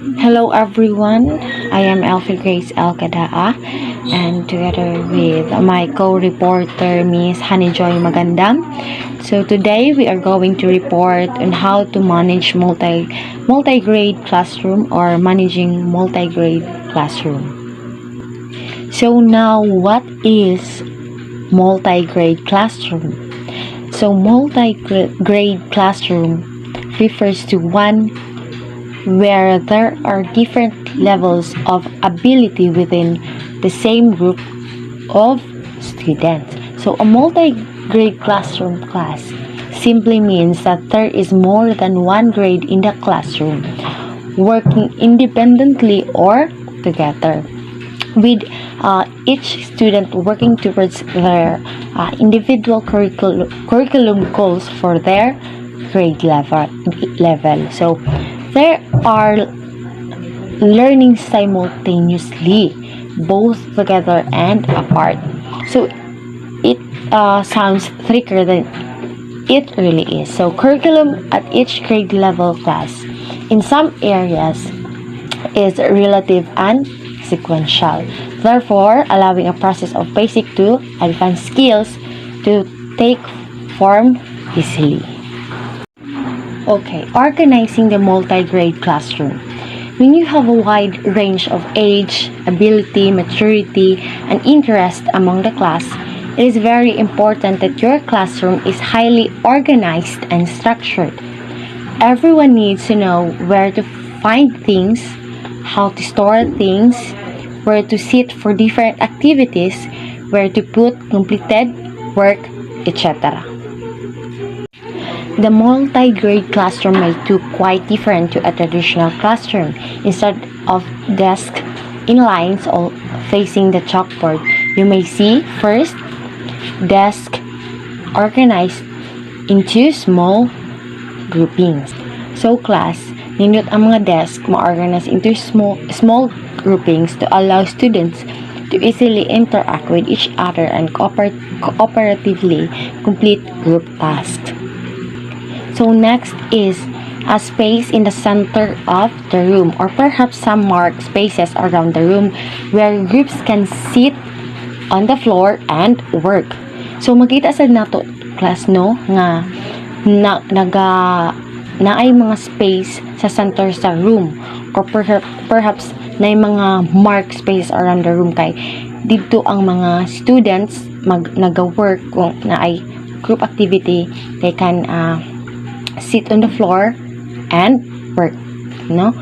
Hello everyone, I am Elfie Grace Alcadaa and together with my co-reporter Miss Honeyjoy Magandam. So today we are going to report on how to manage multi-grade classroom or managing multi-grade classroom. So now what is multi-grade classroom? So multi-grade classroom refers to one where there are different levels of ability within the same group of students. So a multi-grade classroom class simply means that there is more than one grade in the classroom working independently or together, with each student working towards their individual curriculum goals for their grade level. So there are learning simultaneously, both together and apart. So it sounds trickier than it really is. So curriculum at each grade level class in some areas is relative and sequential, therefore allowing a process of basic to advanced skills to take form easily. Okay, organizing the multi-grade classroom. When you have a wide range of age, ability, maturity, and interest among the class, it is very important that your classroom is highly organized and structured. Everyone needs to know where to find things, how to store things, where to sit for different activities, where to put completed work, etc. The multi-grade classroom may look quite different to a traditional classroom. Instead of desks in lines or facing the chalkboard, you may see first desks organized into small groupings. So class, nindot ang mga desk ma-organize into small groupings to allow students to easily interact with each other and cooperatively complete group tasks. So next is a space in the center of the room, or perhaps some marked spaces around the room where groups can sit on the floor and work. So makita sa nato class no nga na ay mga space sa center sa room, or perhaps na ay mga marked space around the room kay dito ang mga students naga-work kung na ay group activity, they can sit on the floor and work, no?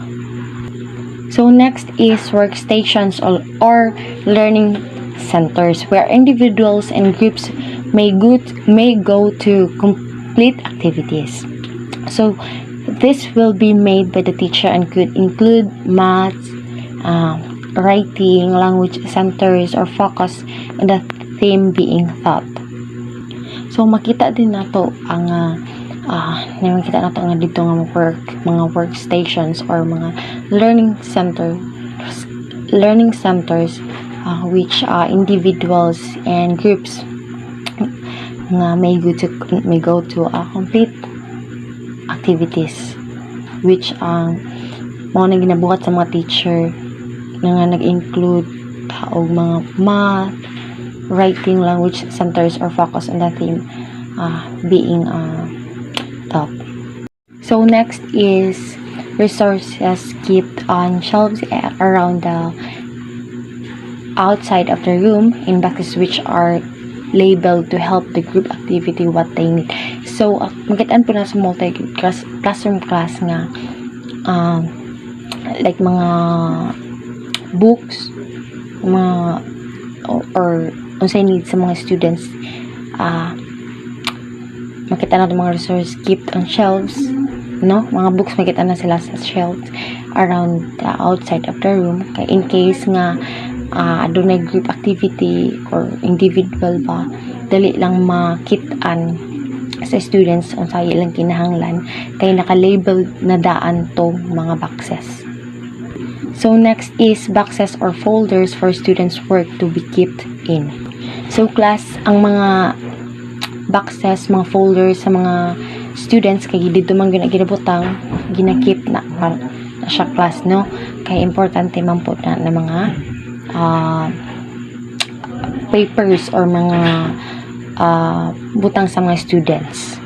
So next is workstations or learning centers where individuals and groups may go to complete activities. So this will be made by the teacher and could include math, writing, language centers, or focus on the theme being taught. So makita din nato ang nakita nato nga dito nga mga workstations or mga learning centers which individuals and groups nga may go to complete activities which mga ginabuhat sa mga teacher nga nag-include og mga math, writing, language centers, or focus on the theme being taught. So next is resources kept on shelves around the outside of the room in boxes which are labeled to help the group activity what they need. So magitan po na sa multi-classroom class nga like mga books, mga or unsay need sa mga students, makita natin mga resources kept on shelves, no? Mga books makita na sila sa shelves around the outside of the room kay in case nga adunay group activity or individual ba, dali lang makitaan sa students ang sa ilang kinahanglan kay naka-label na daan to mga boxes. So next is boxes or folders for students' work to be kept in. So class, ang mga boxes, mga folders sa mga students kay dito man ginabutang ginakip na siya class, no? Kaya importante man po na mga papers or mga butang sa mga students.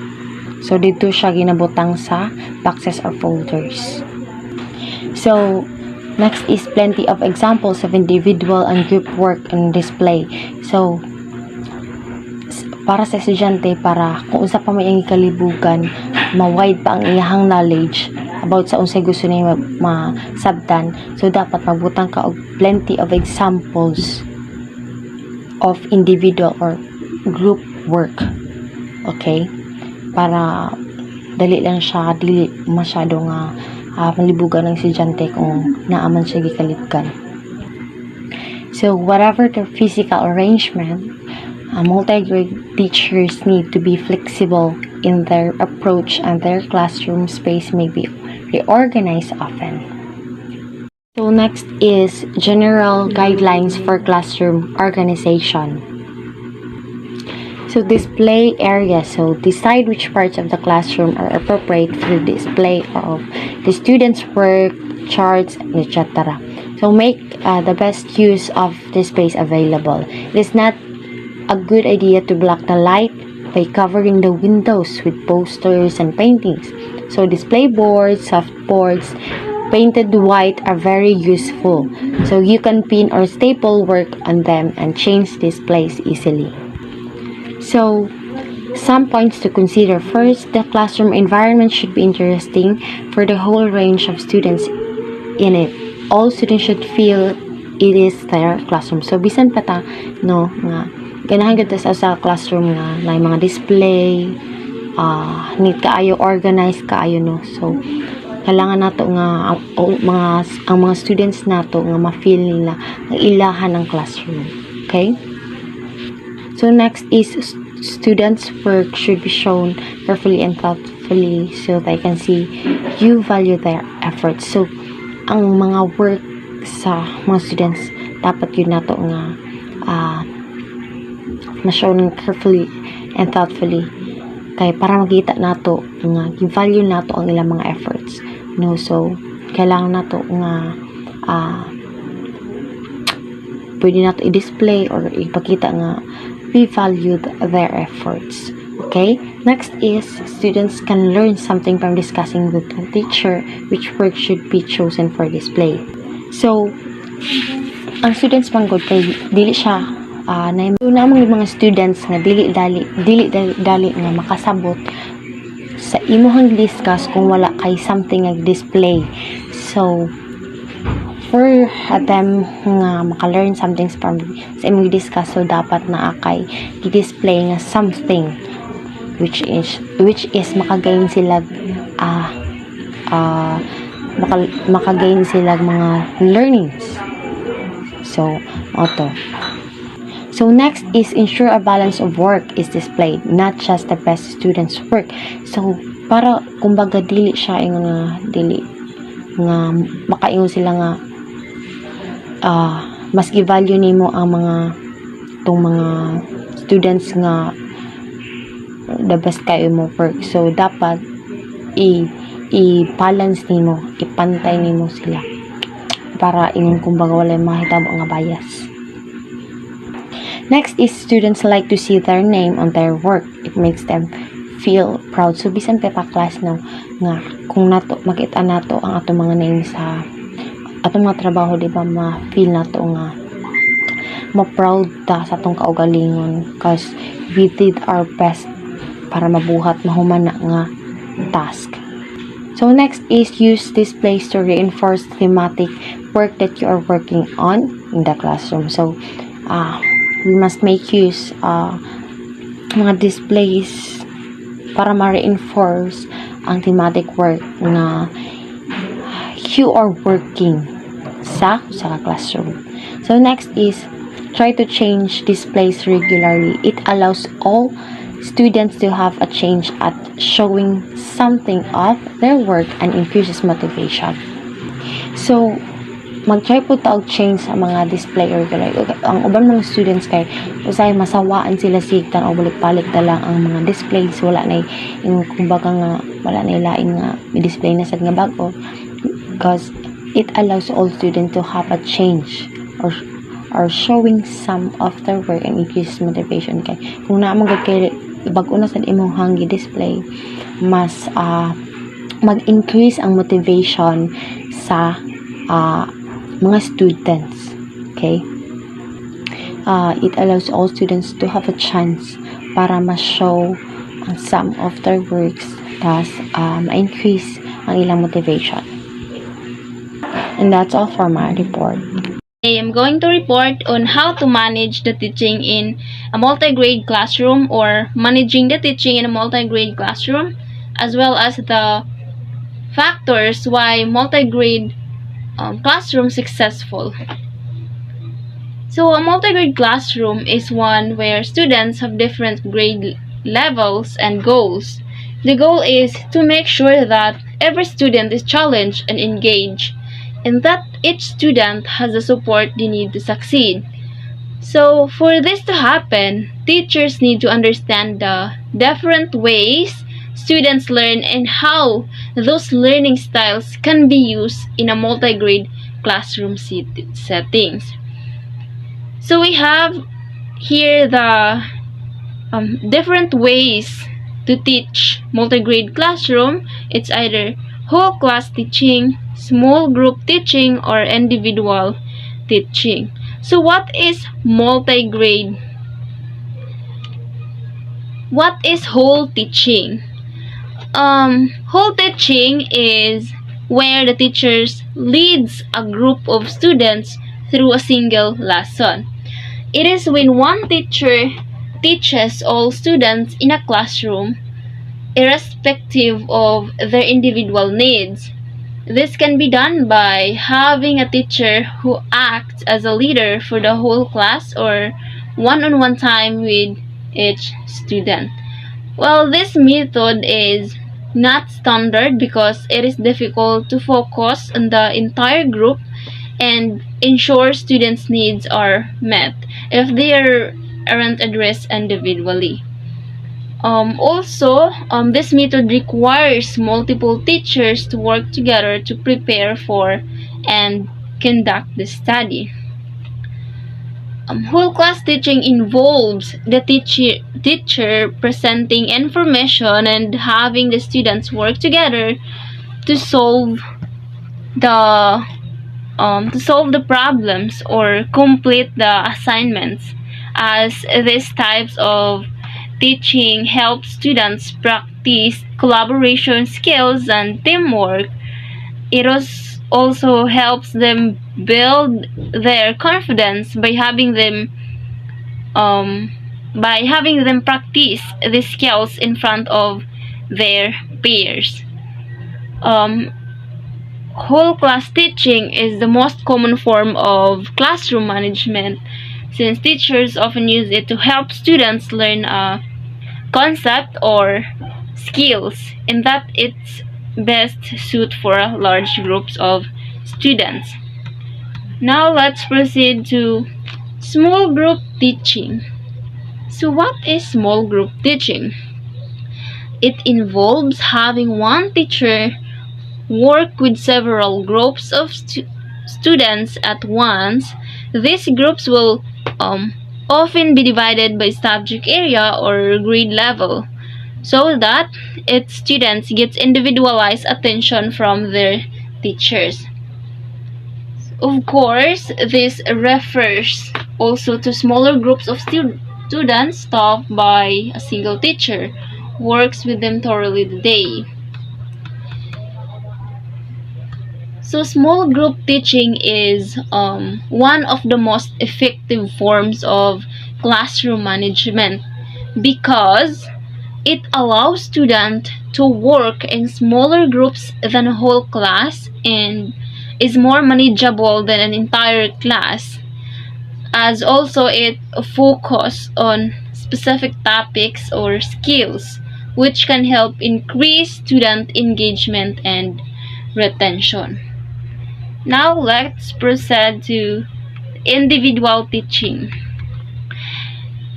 So dito siya ginabutang sa boxes or folders. So next is plenty of examples of individual and group work and display. So para sa estudyante, para kung unsa pa may ang kalibugan, ma-wide pa ang iyahang knowledge about sa unsay gusto niya masabtan. So dapat magbutang ka og plenty of examples of individual or group work. Okay? Para dali lang siya, dili masyado nga malibugan ng estudyante kung naaman siya gikalibgan. So whatever the physical arrangement, multi-grade teachers need to be flexible in their approach, and their classroom space may be reorganized often. So next is general guidelines for classroom organization. So display area. So decide which parts of the classroom are appropriate for the display of the students' work, charts, etc. So make the best use of the space available. It is not a good idea to block the light by covering the windows with posters and paintings. So display boards, soft boards, painted white are very useful. So you can pin or staple work on them and change displays easily. So some points to consider. First, the classroom environment should be interesting for the whole range of students in it. All students should feel it is their classroom. So bisan pa ta no nga ganahan gud sa classroom nga na mga display, neat kaayo, organized kaayo, no. So kailangan nato nga ang mga students nato nga ma-feel nila ang ilahan ng classroom. Okay? So next is students' work should be shown carefully and thoughtfully so they can see you value their efforts. So ang mga work sa mga students dapat yun nato nga ma-shown carefully and thoughtfully kay para makita nato nga i-value nato ang ilang mga efforts, no. So kailangan nato nga pwede nato i-display or ipakita nga we valued their efforts. Okay, next is students can learn something from discussing with the teacher which work should be chosen for display. So ang students manggod kay dili siya na mga students nga dili dali nga makasabot sa imuhang discuss kung wala kay something nga display. So for them nga maka-learn something from sa imong discuss, so dapat na akay i-display nga something which is makagain sila makagain sila mga learnings. So auto. So next is ensure a balance of work is displayed, not just the best students' work. So para kumbaga dili siya nga dili nga makaingon sila nga mas i-value nimo ang mga students nga the best kayo mo work. So dapat i-balance nimo, ipantay nimo sila para ingon kumbaga wala mahitabo nga bias. Next is students like to see their name on their work. It makes them feel proud. So bisan pa class no nga kung nato makita nato ang ato mga name sa atong mga trabaho, di ba, ma-feel nato nga ma-proud ta sa atong kaugalingon because we did our best para mabuhat mahumana nga task. So next is use displays to reinforce thematic work that you are working on in the classroom. So we must make use mga displays para ma-reinforce ang thematic work na you are working sa classroom. So next is try to change displays regularly. It allows all students to have a change at showing something of their work and increases motivation. So mag-try po ta og change sa mga display regularly. Ang uban mga students kay usay masawaan sila sigtan o balik-balik na lang ang mga displays, wala na yung kumbaga nga wala na ilain nga i-display na sad nga bago. because it allows all students to have a change or showing some of their work and increase motivation. Kay kung naamang kay bag-o na sad imong hangi display, mas mag-increase ang motivation sa mga students. Okay, it allows all students to have a chance para ma-show ang some of their works, thus ma-increase ang ilang motivation. And that's all for my report. I am going to report on how to manage the teaching in a multi-grade classroom, or managing the teaching in a multi-grade classroom, as well as the factors why multi-grade classroom successful. So a multi-grade classroom is one where students have different grade levels and goals. The goal is to make sure that every student is challenged and engaged, and that each student has the support they need to succeed. So for this to happen, teachers need to understand the different ways students learn and how those learning styles can be used in a multi-grade classroom settings. So we have here the different ways to teach multi-grade classroom. It's either whole class teaching, small group teaching, or individual teaching. So what is multi-grade? What is whole teaching? Whole teaching is where the teacher leads a group of students through a single lesson. It is when one teacher teaches all students in a classroom, irrespective of their individual needs. This can be done by having a teacher who acts as a leader for the whole class, or one-on-one time with each student. Well, this method is not standard because it is difficult to focus on the entire group and ensure students' needs are met if they aren't addressed individually. This method requires multiple teachers to work together to prepare for and conduct the study. Whole class teaching involves the teacher presenting information and having the students work together to solve the problems or complete the assignments, as these types of teaching helps students practice collaboration skills and teamwork. It also helps them build their confidence by having them practice these skills in front of their peers. Whole class teaching is the most common form of classroom management, since teachers often use it to help students learn a concept or skills, and that it's best suited for large groups of students. Now let's proceed to small group teaching. So what is small group teaching? It involves having one teacher work with several groups of students at once. These groups will often be divided by subject area or grade level, so that its students get individualized attention from their teachers. Of course, this refers also to smaller groups of students staffed by a single teacher who works with them thoroughly the day. So small group teaching is one of the most effective forms of classroom management because it allows students to work in smaller groups than a whole class and is more manageable than an entire class, as also it focuses on specific topics or skills which can help increase student engagement and retention. Now let's proceed to individual teaching.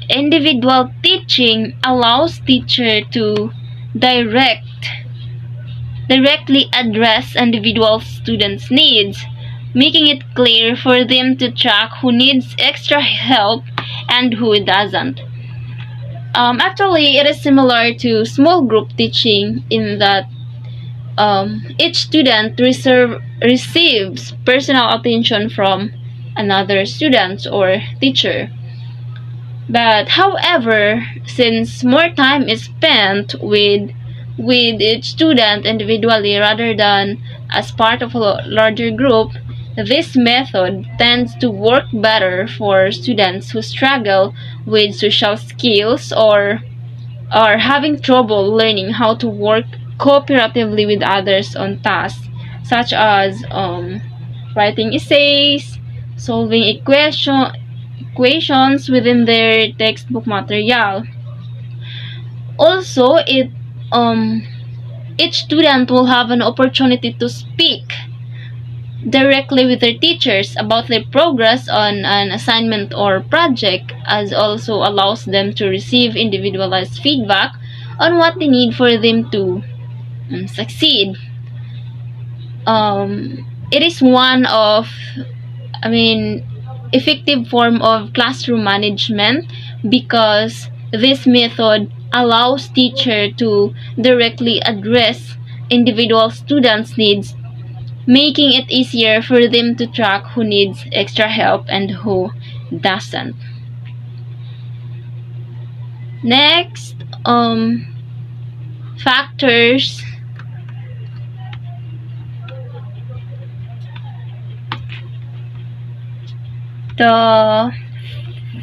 Individual teaching allows teacher to direct directly address individual students' needs, making it clear for them to track who needs extra help and who doesn't. Actually, it is similar to small group teaching in that each student receives personal attention from another student or teacher. But however, since more time is spent with each student individually rather than as part of a larger group, this method tends to work better for students who struggle with social skills or are having trouble learning how to work cooperatively with others on tasks such as writing essays, solving equations within their textbook material. Also, it each student will have an opportunity to speak directly with their teachers about their progress on an assignment or project, as also allows them to receive individualized feedback on what they need for them to succeed. It is one of, I mean, effective form of classroom management because this method allows teacher to directly address individual students' needs, making it easier for them to track who needs extra help and who doesn't. Next, factors. The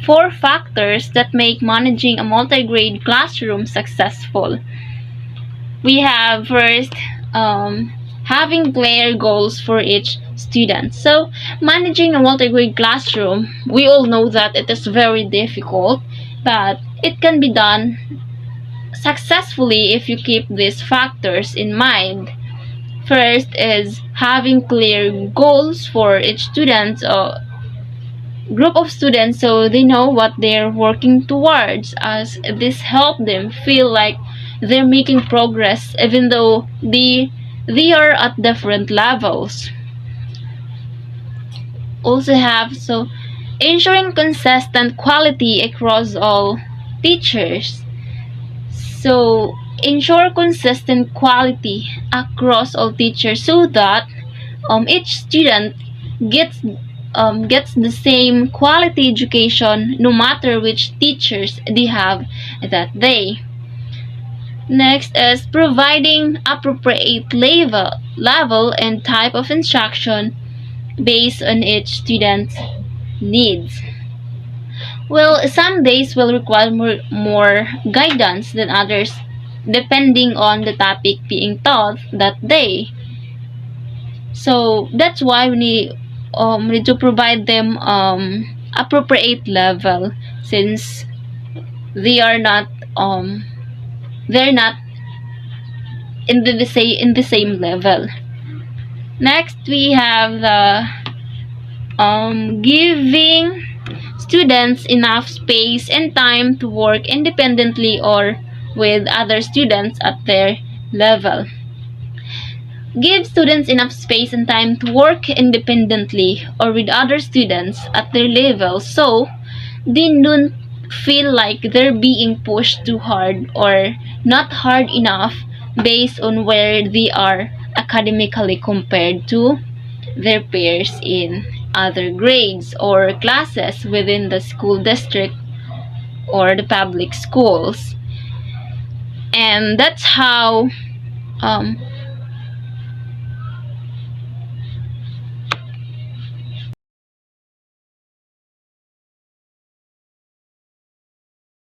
four factors that make managing a multi-grade classroom successful. We have first, having clear goals for each student. So, managing a multi-grade classroom, we all know that it is very difficult, but it can be done successfully if you keep these factors in mind. First is having clear goals for each student or group of students so they know what they're working towards, as this help them feel like they're making progress even though they are at different levels. Also have so ensuring consistent quality across all teachers. So ensure consistent quality across all teachers so that each student gets gets the same quality education no matter which teachers they have that day. Next is providing appropriate level and type of instruction based on each student's needs. Well, some days will require more guidance than others depending on the topic being taught that day. So that's why we need to provide them appropriate level since they are not they're not in the same level. Next we have the giving students enough space and time to work independently or with other students at their level. Give students enough space and time to work independently or with other students at their level so they don't feel like they're being pushed too hard or not hard enough based on where they are academically compared to their peers in other grades or classes within the school district or the public schools. And that's how